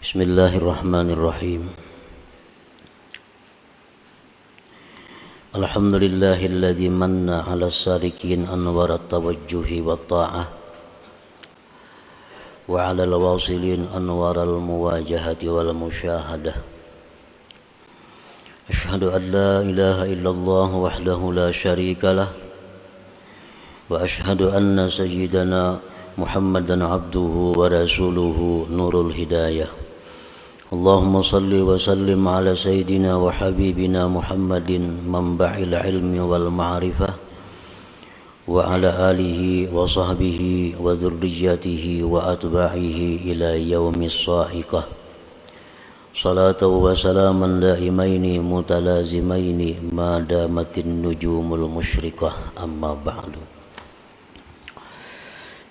Bismillahirrahmanirrahim. Alhamdulillahilladzi manna 'ala as-salikin anwarat tawajjuhi wat ta'ah wa 'ala al-wasilin anwaral muwajahati wal musyahadah. Asyhadu an la ilaha illallah wahdahu la syarikalah wa asyhadu anna sayyidana Muhammadan abduhu wa rasuluhu nurul hidayah. Allahumma salli wa sallim ala sayyidina wa habibina Muhammadin manba'il ilmi wal ma'rifah wa ala alihi wa sahbihi wa dhurriyyatihi wa atba'ihi ila yaumis sa'iqah. Salatu wa salaman daimaini mutalazimaini ma damatin nujumul musyrikah, amma ba'du.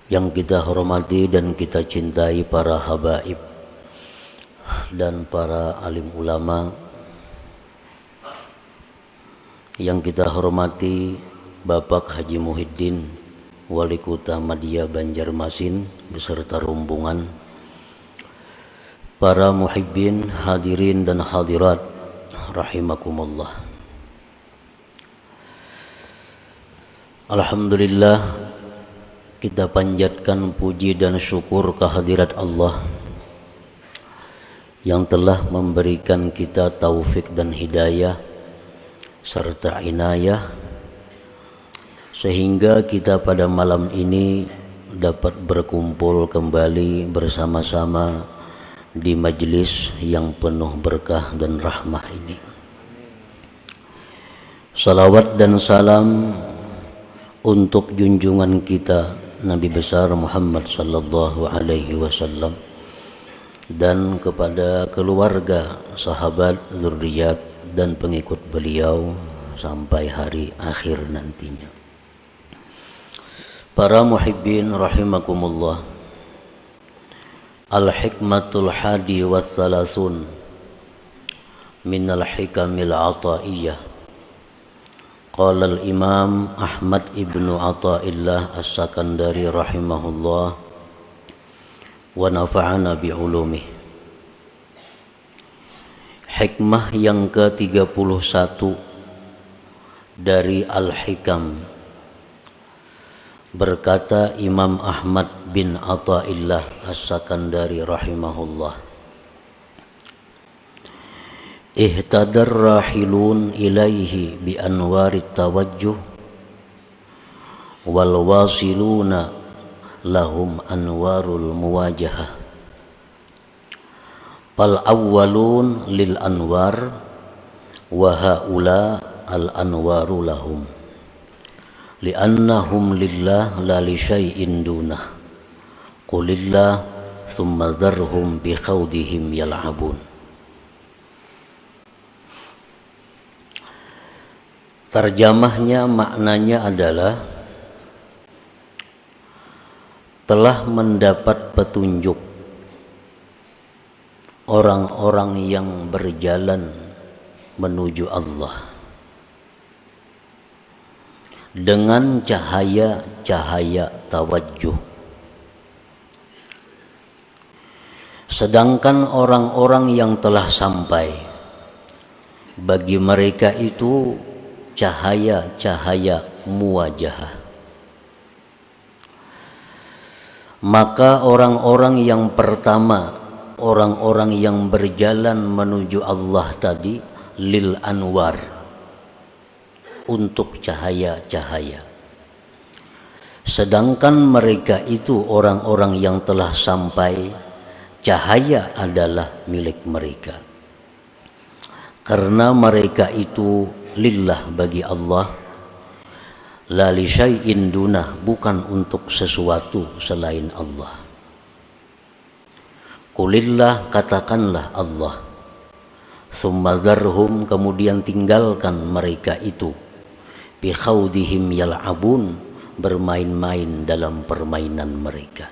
Yang kita hormati dan kita cintai para habaib dan para alim ulama, yang kita hormati Bapak Haji Muhyiddin, Wali Kota Madia Banjarmasin beserta rombongan, para muhibbin, hadirin dan hadirat rahimakumullah. Alhamdulillah, kita panjatkan puji dan syukur kehadirat Allah yang telah memberikan kita taufik dan hidayah serta inayah sehingga kita pada malam ini dapat berkumpul kembali bersama-sama di majlis yang penuh berkah dan rahmah ini. Salawat dan salam untuk junjungan kita Nabi besar Muhammad sallallahu alaihi wasallam dan kepada keluarga, sahabat, zuriat dan pengikut beliau sampai hari akhir nantinya. Para muhibbin rahimakumullah. Al-hikmatul hadi wa thalathun minal hikamil ataiyah. Qala al-imam Ahmad ibnu Athaillah as-Sakandari rahimahullah wa nafa'ana bi'ulumih. Hikmah yang ke-31 dari Al-Hikam. Berkata Imam Ahmad bin Athaillah as-Sakandari rahimahullah, ihtadar rahilun ilaihi bi anwarit tawajjuh wal wasiluna lahum anwarul muwajahah. Fal awwalun lil anwar wa haula al anwaru lahum li'annahum lillah la li syai'in dunah. Qulillah thumma dharhum bi khawdihim yal'abun. Terjemahnya, maknanya adalah telah mendapat petunjuk orang-orang yang berjalan menuju Allah dengan cahaya-cahaya tawajjuh. Sedangkan orang-orang yang telah sampai, bagi mereka itu cahaya-cahaya muwajahah. Maka orang-orang yang pertama, orang-orang yang berjalan menuju Allah tadi, lil anwar, untuk cahaya-cahaya. Sedangkan mereka itu orang-orang yang telah sampai, cahaya adalah milik mereka. Karena mereka itu lillah, bagi Allah, la li syai'in dunah, bukan untuk sesuatu selain Allah. Qulillah, katakanlah Allah, thumma dharhum, kemudian tinggalkan mereka itu, bi khawdihim yal'abun, bermain-main dalam permainan mereka.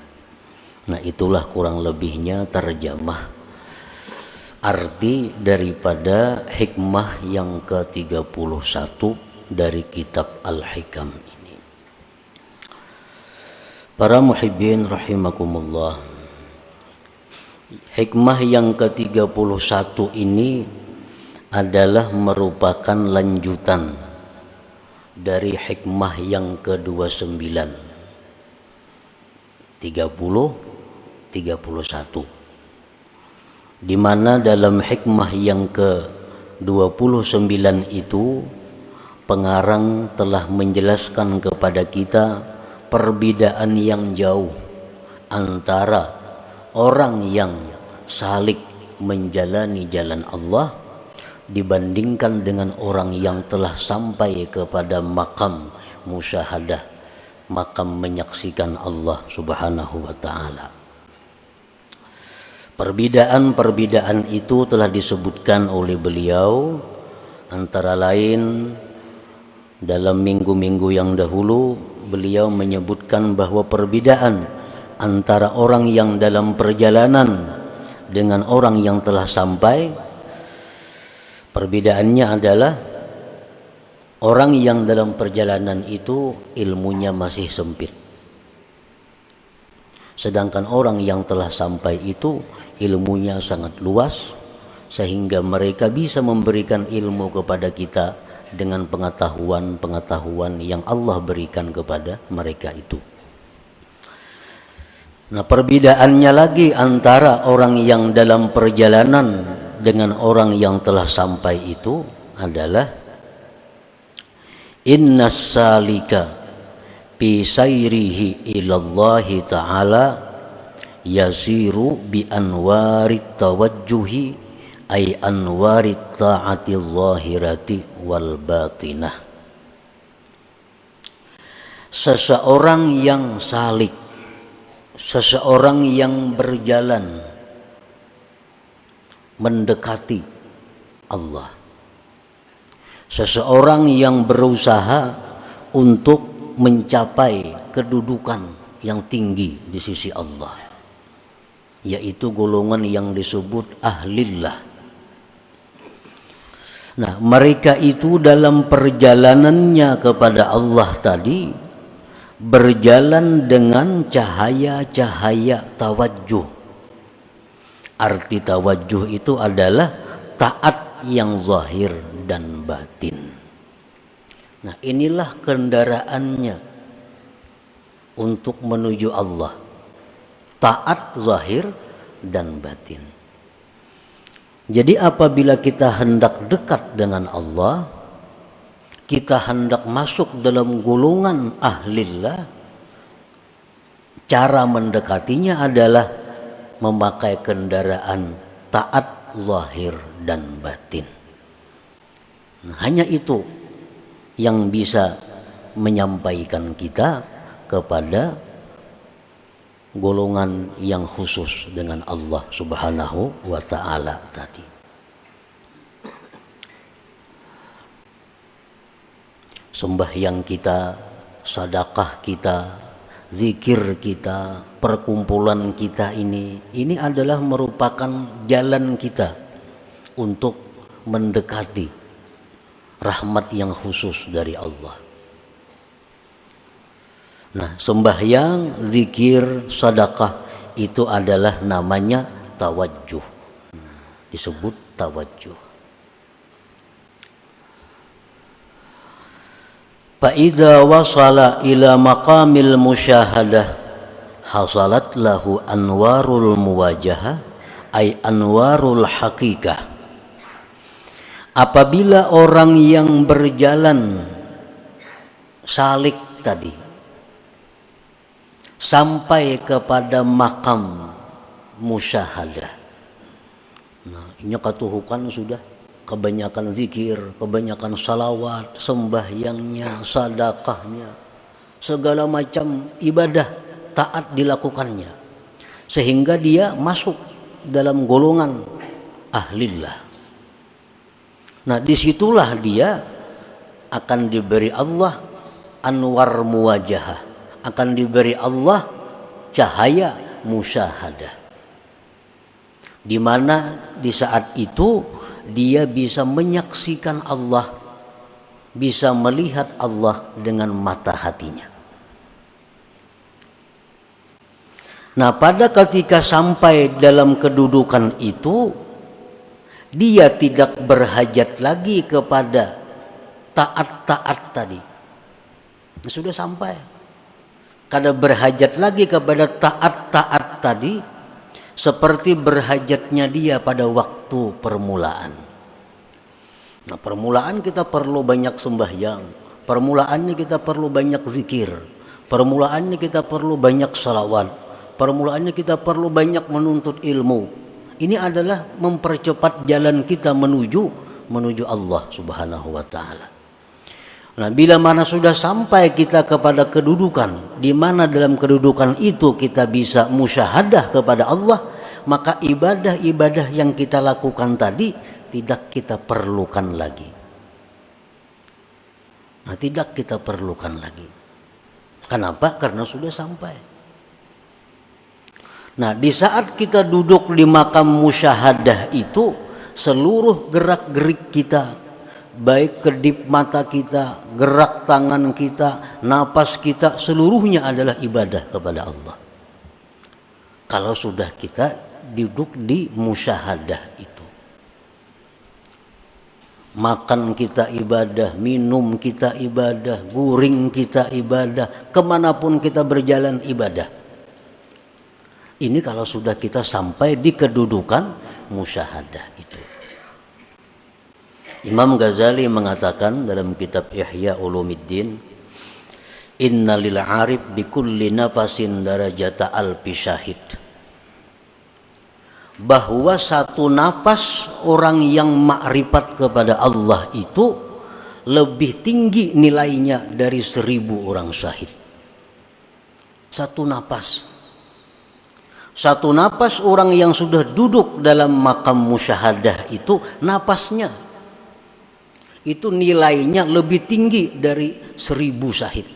Nah, itulah kurang lebihnya terjemah arti daripada hikmah yang ke-31 dari kitab Al-Hikam ini. Para muhibbin rahimakumullah, Hikmah yang ke-31 ini adalah merupakan lanjutan dari hikmah yang ke-29, 30, 31, di mana dalam hikmah yang ke-29 itu pengarang telah menjelaskan kepada kita perbedaan yang jauh antara orang yang salik menjalani jalan Allah dibandingkan dengan orang yang telah sampai kepada makam musyahadah, makam menyaksikan Allah Subhanahu wa ta'ala. Perbedaan-perbedaan itu telah disebutkan oleh beliau, antara lain dalam minggu-minggu yang dahulu beliau menyebutkan bahwa perbedaan antara orang yang dalam perjalanan dengan orang yang telah sampai, perbedaannya adalah orang yang dalam perjalanan itu ilmunya masih sempit, sedangkan orang yang telah sampai itu ilmunya sangat luas, sehingga mereka bisa memberikan ilmu kepada kita dengan pengetahuan-pengetahuan yang Allah berikan kepada mereka itu. Nah, perbedaannya lagi antara orang yang dalam perjalanan dengan orang yang telah sampai itu adalah innas salika bi sayrihi ilallahi ta'ala yasiru bi anwarit tawajjuhi ay anwarit ta'ati zahirati wal batinah. Seseorang yang salik, seseorang yang berjalan mendekati Allah, seseorang yang berusaha untuk mencapai kedudukan yang tinggi di sisi Allah, yaitu golongan yang disebut ahlillah. Nah, mereka itu dalam perjalanannya kepada Allah tadi berjalan dengan cahaya-cahaya tawajjuh. Arti tawajjuh itu adalah taat yang zahir dan batin. Nah, inilah kendaraannya untuk menuju Allah, taat zahir dan batin. Jadi apabila kita hendak dekat dengan Allah, kita hendak masuk dalam golongan ahlillah, cara mendekatinya adalah memakai kendaraan taat zahir dan batin. Nah, hanya itu yang bisa menyampaikan kita kepada golongan yang khusus dengan Allah Subhanahu wa ta'ala tadi. Sembahyang kita, sedekah kita, zikir kita, perkumpulan kita ini adalah merupakan jalan kita untuk mendekati rahmat yang khusus dari Allah. Nah, sembahyang, zikir, sedekah itu adalah namanya tawajjuh. Disebut tawajjuh. Fa idza wasala ila maqamil musyahadah hasalat lahu anwarul muwajahah ay anwarul haqiqah. Apabila orang yang berjalan salik tadi sampai kepada makam musyahadah. Nah, ini katuhukan sudah kebanyakan zikir, kebanyakan salawat, sembahyangnya, sedekahnya, segala macam ibadah taat dilakukannya, sehingga dia masuk dalam golongan ahlillah. Nah, disitulah dia akan diberi Allah anwar muwajahah, akan diberi Allah cahaya musyahadah, di mana di saat itu dia bisa menyaksikan Allah, bisa melihat Allah dengan mata hatinya. Nah, pada ketika sampai dalam kedudukan itu, dia tidak berhajat lagi kepada taat-taat tadi. Sudah sampai. Kada berhajat lagi kepada taat-taat tadi, seperti berhajatnya dia pada waktu permulaan. Nah, permulaan kita perlu banyak sembahyang, permulaannya kita perlu banyak zikir, permulaannya kita perlu banyak salawat, permulaannya kita perlu banyak menuntut ilmu. Ini adalah mempercepat jalan kita menuju Allah Subhanahu wa taala. Nah, bila mana sudah sampai kita kepada kedudukan di mana dalam kedudukan itu kita bisa musyahadah kepada Allah, maka ibadah-ibadah yang kita lakukan tadi tidak kita perlukan lagi. Nah, tidak kita perlukan lagi. Kenapa? Karena sudah sampai. Nah, di saat kita duduk di makam musyahadah itu, seluruh gerak-gerik kita, baik kedip mata kita, gerak tangan kita, napas kita, seluruhnya adalah ibadah kepada Allah. Kalau sudah kita duduk di musyahadah itu, makan kita ibadah, minum kita ibadah, guring kita ibadah, kemanapun kita berjalan ibadah. Ini kalau sudah kita sampai di kedudukan musyahadah itu. Imam Ghazali mengatakan dalam kitab Ihya Ulumuddin, "Inna lil 'arif bi kulli nafasin darajata alfi syahid." Bahwa satu nafas orang yang makrifat kepada Allah itu lebih tinggi nilainya dari 1000 orang syahid. Satu nafas. Satu napas orang yang sudah duduk dalam makam musyahadah itu, napasnya itu nilainya lebih tinggi dari 1000 syahid.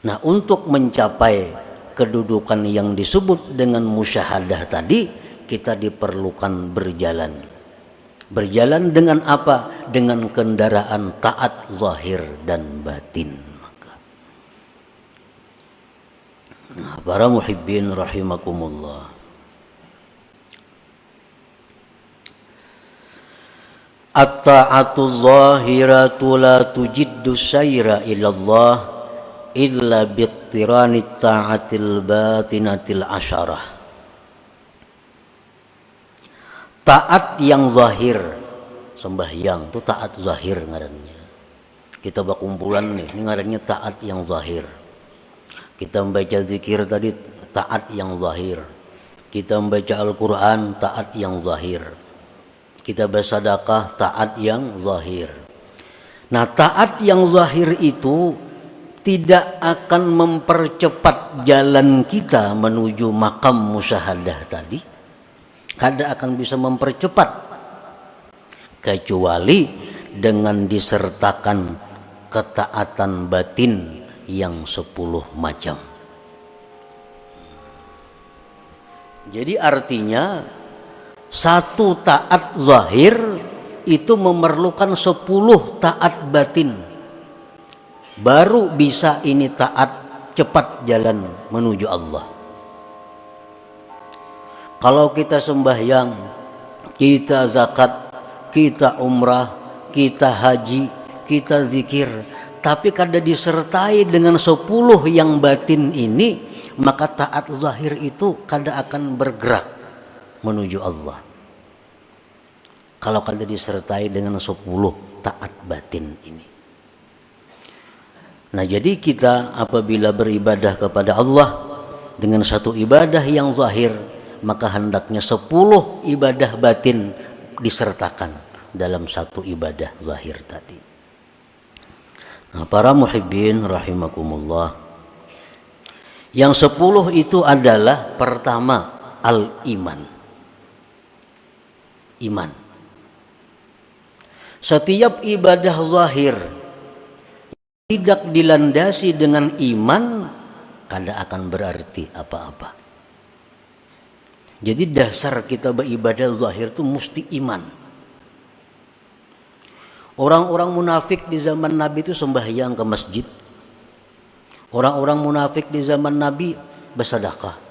Nah, untuk mencapai kedudukan yang disebut dengan musyahadah tadi, kita diperlukan berjalan. Berjalan dengan apa? Dengan kendaraan taat zahir dan batin. Nah, para muhibbin rahimakumullah, at-ta'atu zahiratu la tujiddu sayra ilallah illa biqtirani ta'atil batinatil asyarah. Taat yang zahir, sembahyang itu taat zahir ngarannya. Kita berkumpulan nih, ini ngarannya taat yang zahir. Kita membaca zikir tadi taat yang zahir. Kita membaca Al-Quran taat yang zahir. Kita bersedekah taat yang zahir. Nah, taat yang zahir itu tidak akan mempercepat jalan kita menuju makam musyahadah tadi. Kada akan bisa mempercepat kecuali dengan disertakan ketaatan batin yang 10 macam. Jadi artinya satu taat zahir itu memerlukan 10 taat batin. Baru bisa ini taat cepat jalan menuju Allah. Kalau kita sembahyang, kita zakat, kita umrah, kita haji, kita zikir, tapi kada disertai dengan 10 yang batin ini, maka taat zahir itu kada akan bergerak menuju Allah. Kalau kada disertai dengan 10 taat batin ini. Nah, jadi kita apabila beribadah kepada Allah dengan satu ibadah yang zahir, maka hendaknya 10 ibadah batin disertakan dalam satu ibadah zahir tadi. Nah, para muhibbin rahimakumullah, yang 10 itu adalah pertama al-iman. Iman. Setiap ibadah zahir tidak dilandasi dengan iman, kada akan berarti apa-apa. Jadi dasar kita beribadah zahir itu mesti iman. Orang-orang munafik di zaman Nabi itu sembahyang ke masjid, Orang-orang munafik di zaman Nabi bersedekah.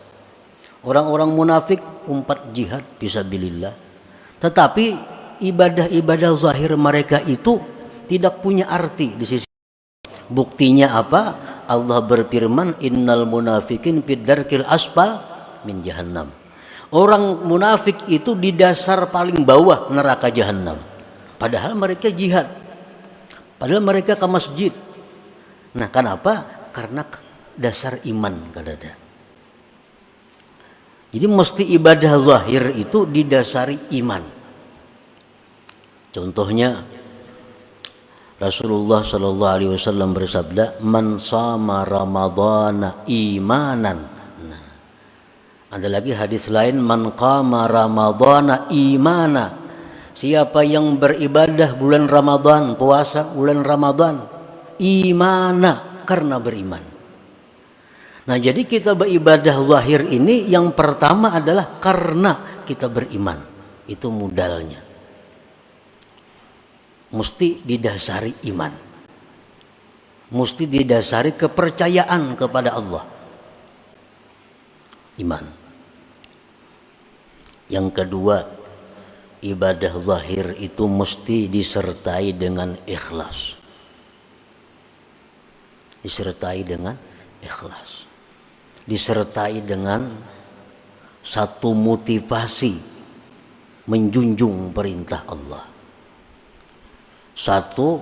Orang-orang munafik umpat jihad fisabilillah. Tetapi ibadah-ibadah zahir mereka itu tidak punya arti di sisi. Buktinya apa? Allah berfirman, innal munafikin fid darkil asfal min jahannam. Orang munafik itu di dasar paling bawah neraka jahannam. Padahal mereka jihad. Padahal mereka ke masjid. Nah, kenapa? Karena dasar iman kadada. Jadi mesti ibadah zahir itu didasari iman. Contohnya Rasulullah sallallahu alaihi wasallam bersabda, "Man shama ramadhana imanan." Nah, ada lagi hadis lain, "Man qama ramadhana imana." Siapa yang beribadah bulan Ramadan, puasa bulan Ramadan, imana, karena beriman. Nah, jadi kita beribadah zahir ini yang pertama adalah karena kita beriman. Itu modalnya. Mesti didasari iman. Mesti didasari kepercayaan kepada Allah. Iman. Yang kedua, ibadah zahir itu mesti disertai dengan ikhlas. Disertai dengan ikhlas. Disertai dengan satu motivasi menjunjung perintah Allah. Satu,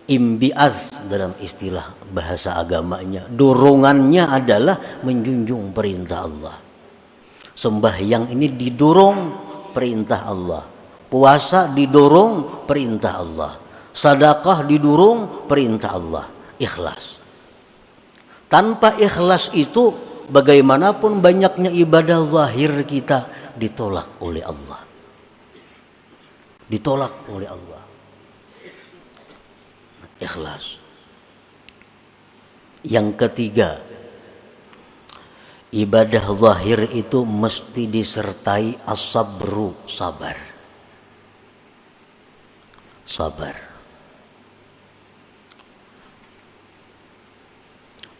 imbiaz dalam istilah bahasa agamanya, dorongannya adalah menjunjung perintah Allah. Sembahyang ini didorong perintah Allah, puasa didorong perintah Allah, sedekah didorong perintah Allah, ikhlas. Tanpa ikhlas itu bagaimanapun banyaknya ibadah zahir kita ditolak oleh Allah. Ditolak oleh Allah. Ikhlas. Yang ketiga, ibadah zahir itu mesti disertai as-sabru, sabar. Sabar.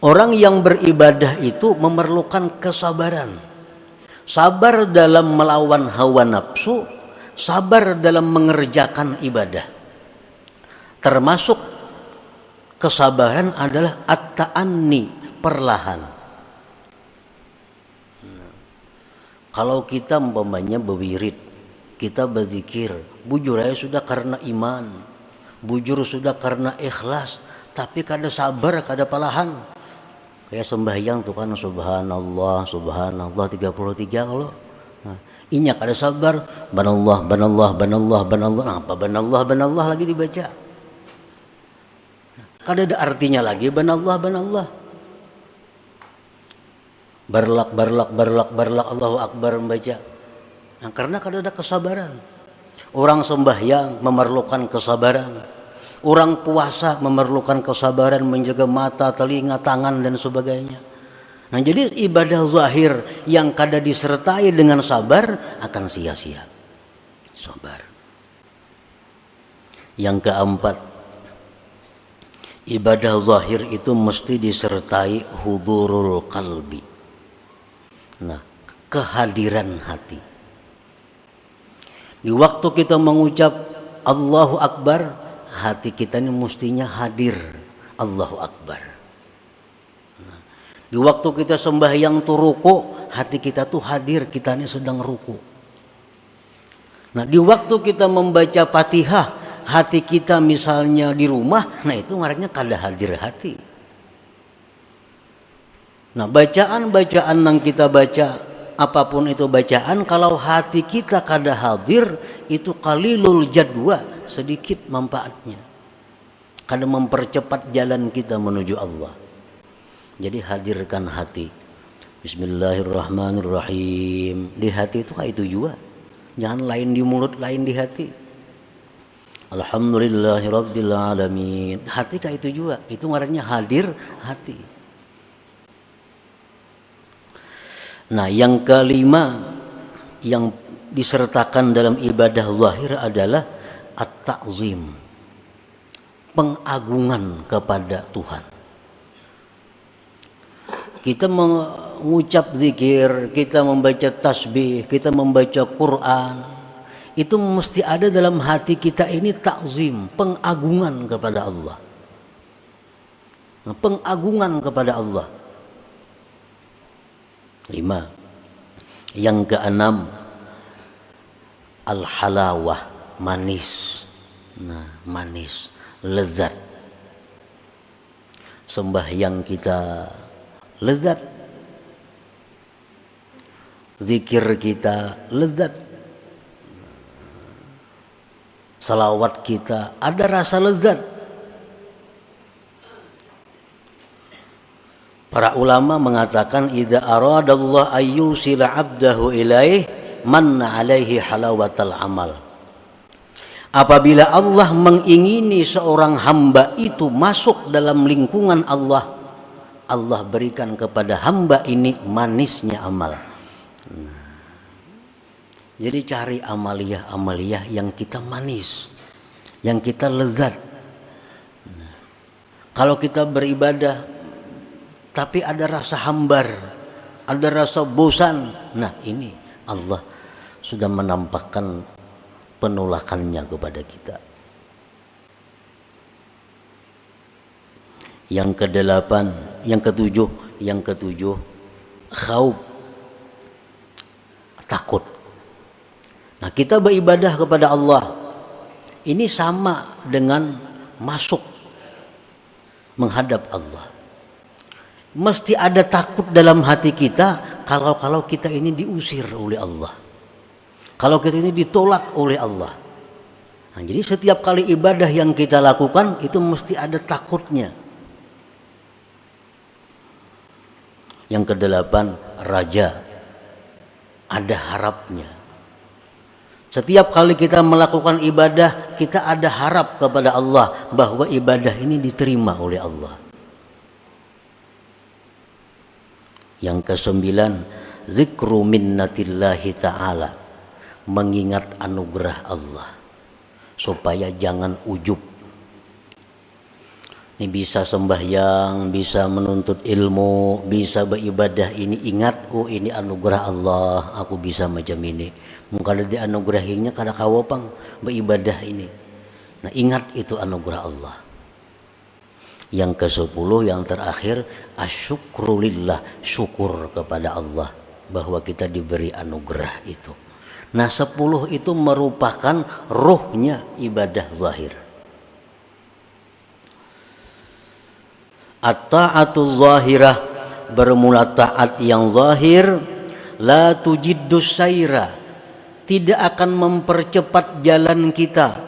Orang yang beribadah itu memerlukan kesabaran. Sabar dalam melawan hawa nafsu, sabar dalam mengerjakan ibadah. Termasuk kesabaran adalah at-ta'anni, perlahan. Kalau kita umpamanya berwirid, kita berzikir, bujur aja sudah karena iman, bujur sudah karena ikhlas, tapi kada sabar, kada palahan. Kayak sembahyang tuh kan, subhanallah, subhanallah 33 kalau. Nah, inya kada sabar, banallah, banallah, banallah, banallah. Nah, apa banallah, banallah lagi dibaca? Kada ada artinya lagi banallah, banallah. Barlak, barlak, barlak, barlak, Allahu Akbar membaca. Nah, karena kada ada kesabaran. Orang sembahyang memerlukan kesabaran. Orang puasa memerlukan kesabaran menjaga mata, telinga, tangan dan sebagainya. Nah, jadi ibadah zahir yang kada disertai dengan sabar akan sia-sia. Sabar. Yang keempat, ibadah zahir itu mesti disertai hudurul qalbi. Nah, kehadiran hati. Di waktu kita mengucap Allahu Akbar, hati kita ini mestinya hadir Allahu Akbar. Nah, di waktu kita sembahyang tuh ruku, hati kita tuh hadir, kita ini sedang ruku. Nah, di waktu kita membaca Fatihah, hati kita misalnya di rumah, nah itu ngarannya kada hadir hati. Nah, bacaan-bacaan yang kita baca, apapun itu bacaan, kalau hati kita kada hadir, itu qalilul jadwa, sedikit manfaatnya. Kada mempercepat jalan kita menuju Allah. Jadi hadirkan hati. Bismillahirrahmanirrahim. Di hati itu juga. Jangan lain di mulut, lain di hati. Alhamdulillahirabbil alamin. Hati kayak itu juga. Itu ngarannya hadir hati. Nah, yang kelima yang disertakan dalam ibadah zahir adalah at-ta'zim. Pengagungan kepada Tuhan. Kita mengucap zikir, kita membaca tasbih, kita membaca Quran, itu mesti ada dalam hati kita ini takzim, pengagungan kepada Allah. Pengagungan kepada Allah. 5. Yang keenam, al-halawah, manis. Nah, manis, lezat. Sembahyang kita lezat, zikir kita lezat, salawat kita ada rasa lezat. Para ulama mengatakan idza aradallahu ayyusila 'abdahu ilaih manna 'alaihi halawatal amal. Apabila Allah mengingini seorang hamba itu masuk dalam lingkungan Allah, Allah berikan kepada hamba ini manisnya amal. Nah, jadi cari amaliyah yang kita manis, yang kita lezat. Nah, kalau kita beribadah tapi ada rasa hambar, ada rasa bosan, nah ini Allah sudah menampakkan penolakannya kepada kita. Yang ketujuh, khauf, takut. Nah, kita beribadah kepada Allah ini sama dengan masuk menghadap Allah. Mesti ada takut dalam hati kita kalau kita ini diusir oleh Allah, kalau kita ini ditolak oleh Allah. Nah, jadi setiap kali ibadah yang kita lakukan itu mesti ada takutnya. Yang kedelapan, raja, ada harapnya. Setiap kali kita melakukan ibadah, kita ada harap kepada Allah bahwa ibadah ini diterima oleh Allah. Yang kesembilan, zikru minnatillahi ta'ala, mengingat anugerah Allah supaya jangan ujub. Ini bisa sembahyang, bisa menuntut ilmu, bisa beribadah, ini ingat, oh ini anugerah Allah, aku bisa macam ini. Mungkin ada dianugerahinya kada kawapang beribadah ini. Nah, ingat itu anugerah Allah. Yang ke-10, yang terakhir, asyukrulillah, syukur kepada Allah bahwa kita diberi anugerah itu. Nah, 10 itu merupakan ruhnya ibadah zahir. At-ta'atu zahirah, bermula taat yang zahir, la tujiddus saira, tidak akan mempercepat jalan kita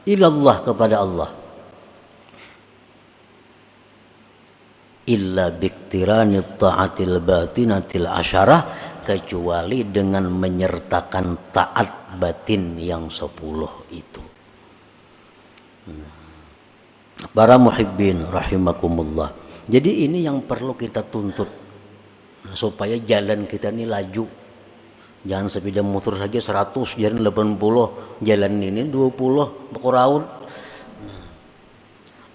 ilallah, kepada Allah, illa biktirani ta'atil batinatil asyarah, kecuali dengan menyertakan taat batin yang 10 itu. Para muhibbin rahimakumullah. Jadi ini yang perlu kita tuntut, nah, supaya jalan kita ini laju. Jangan sepeda motor saja 100, jalan 80, jalan ini 20 berkurang. Nah,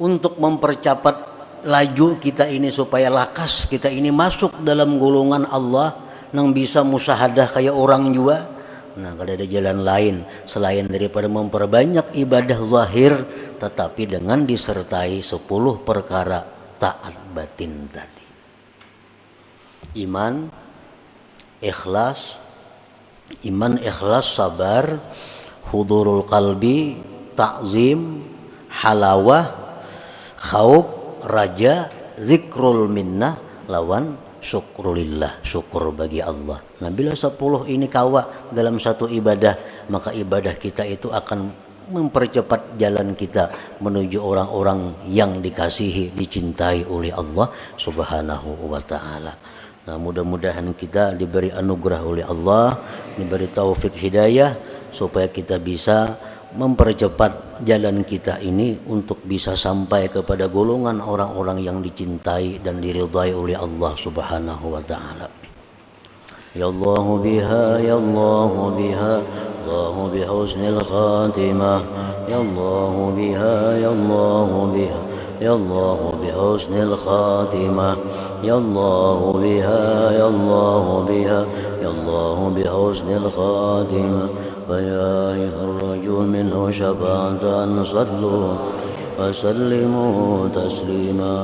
untuk mempercepat laju kita ini supaya lakas kita ini masuk dalam golongan Allah yang bisa musyahadah kayak orang juga. Nah, kalau ada jalan lain selain daripada memperbanyak ibadah zahir, tetapi dengan disertai 10 perkara taat batin tadi. Iman, ikhlas, sabar, hudurul qalbi, ta'zim, halawah, khauf, raja, zikrul minnah, lawan syukrulillah, syukur bagi Allah. Nah, bila 10 ini kawa dalam satu ibadah, maka ibadah kita itu akan mempercepat jalan kita menuju orang-orang yang dikasihi, dicintai oleh Allah Subhanahu wa ta'ala. Nah, mudah-mudahan kita diberi anugerah oleh Allah, diberi taufik hidayah, supaya kita bisa mempercepat jalan kita ini untuk bisa sampai kepada golongan orang-orang yang dicintai dan diridhai oleh Allah Subhanahu wa ta'ala. Ya Allah biha, ya Allah biha, Allah bihusnil khatimah, ya Allah biha, ya Allah biha, يا الله بحسن الخاتمة يا الله بها يا الله بها يا الله بحسن الخاتمة فيا أيها الرجل منه شفاعة صلوا وسلموا تسليما